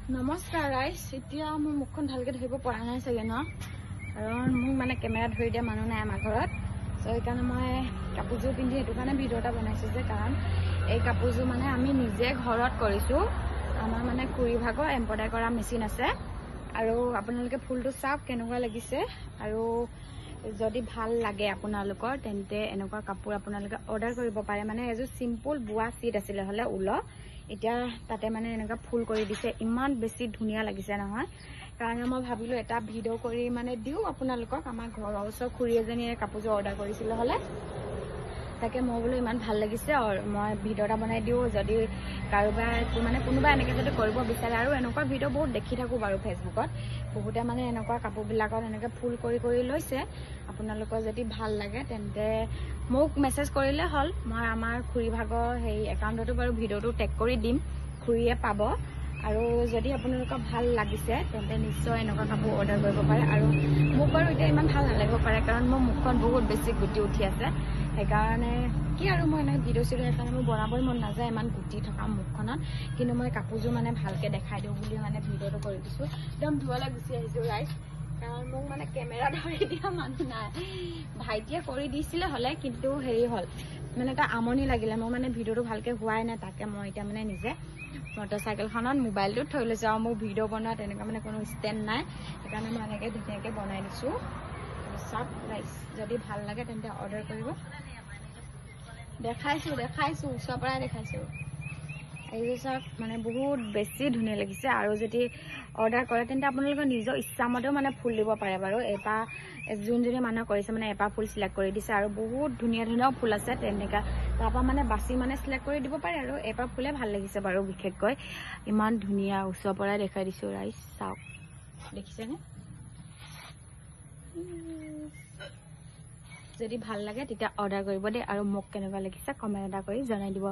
নমস্কাৰ গাইজ এতিয়া মোৰ মুখখন ভালকৈ ধৰিব পৰা নাই চাগে ন কাৰণ মোক মানে কেমেৰা ধৰি দিয়া মানুহ নাই আমাৰ ঘৰত চ' সেইকাৰণে মই কাপোৰযোৰ পিন্ধি সেইটো কাৰণে ভিডিঅ' এটা বনাইছোঁ যে কাৰণ এই কাপোৰযোৰ মানে আমি নিজে ঘৰত কৰিছোঁ আমাৰ মানে খুৰী ভাগৰ এম্ব্ৰইডাৰী কৰা মেচিন আছে আৰু আপোনালোকে ফুলটো চাওক কেনেকুৱা লাগিছে আৰু যদি ভাল লাগে আপোনালোকৰ তেন্তে এনেকুৱা কাপোৰ আপোনালোকে অৰ্ডাৰ কৰিব পাৰে মানে এযোৰ চিম্পল বোৱা চিট আছিলে হ'লে ঊল এতিয়া তাতে মানে এনেকুৱা ফুল কৰি দিছে ইমান বেছি ধুনীয়া লাগিছে নহয় কাৰণে মই ভাবিলোঁ এটা ভিডিঅ' কৰি মানে দিওঁ আপোনালোকক আমাৰ ঘৰৰ ওচৰ খুৰী এজনীয়ে কাপোৰযোৰ অৰ্ডাৰ কৰিছিলে হ'লে তাকে মই বোলো ইমান ভাল লাগিছে আৰু মই ভিডিঅ' এটা বনাই দিওঁ যদি কাৰোবাৰ মানে কোনোবা এনেকৈ যদি কৰিব বিচাৰে আৰু এনেকুৱা ভিডিঅ' বহুত দেখি থাকোঁ বাৰু ফেচবুকত বহুতে মানে এনেকুৱা কাপোৰবিলাকত এনেকৈ ফুল কৰি লৈছে আপোনালোকৰ যদি ভাল লাগে তেন্তে মোক মেছেজ কৰিলে হ'ল মই আমাৰ খুৰী ভাগৰ সেই একাউণ্টতো বাৰু ভিডিঅ'টো টেগ কৰি দিম খুৰীয়ে পাব আৰু যদি আপোনালোকৰ ভাল লাগিছে তেন্তে নিশ্চয় এনেকুৱা কাপোৰ অৰ্ডাৰ কৰিব পাৰে আৰু মোক বাৰু এতিয়া ইমান ভাল নালাগিব পাৰে কাৰণ মোৰ মুখখন বহুত বেছি গুটি উঠি আছে সেইকাৰণে কি আৰু মই এনেকৈ ভিডিঅ' চিডিঅ' সেইকাৰণে মোৰ বনাবই মন নাযায় ইমান গুটি থকা মুখখনত কিন্তু মই কাপোৰযোৰ মানে ভালকৈ দেখাই দিওঁ বুলি মানে ভিডিঅ'টো কৰি দিছোঁ একদম ধুৱালৈ গুচি আহিছোঁ ৰাইজ কাৰণ মোক মানে কেমেৰা ধৰি দিয়া মানুহ নাই ভাইটিয়ে কৰি দিছিলে হ'লে কিন্তু হেৰি হ'ল মানে এটা আমনি লাগিলে মই মানে ভিডিঅ'টো ভালকৈ হোৱাই নাই তাকে মই এতিয়া মানে নিজে মটৰচাইকেলখনত মোবাইলটোত থৈ লৈছোঁ আৰু মোৰ ভিডিঅ' বনোৱা তেনেকুৱা মানে কোনো ষ্টেণ্ড নাই সেইকাৰণে মই এনেকৈ ধুনীয়াকৈ বনাই দিছোঁ চাওক ৰাইজ যদি ভাল লাগে তেন্তে অৰ্ডাৰ কৰিব দেখাইছোঁ ওচৰৰ পৰাই দেখাইছোঁ এইযোৰ চাওক মানে বহুত বেছি ধুনীয়া লাগিছে আৰু যদি অৰ্ডাৰ কৰে তেন্তে আপোনালোকৰ নিজৰ ইচ্ছামতেও মানে ফুল দিব পাৰে বাৰু এপাহ যোনজনী মানুহে কৰিছে মানে এপাহ ফুল চিলেক্ট কৰি দিছে আৰু বহুত ধুনীয়া ফুল আছে তেনেকুৱা তাৰপৰা মানে বাছি মানে চিলেক্ট কৰি দিব পাৰে আৰু এপাহ ফুলে ভাল লাগিছে বাৰু বিশেষকৈ ইমান ধুনীয়া ওচৰৰ পৰাই দেখাই দিছোঁ ৰাইজ চাওক দেখিছেনে যদি ভাল লাগে তেতিয়া অৰ্ডাৰ কৰিব দেই আৰু মোক কেনেকুৱা লাগিছে কমেণ্ট এটা কৰি জনাই দিব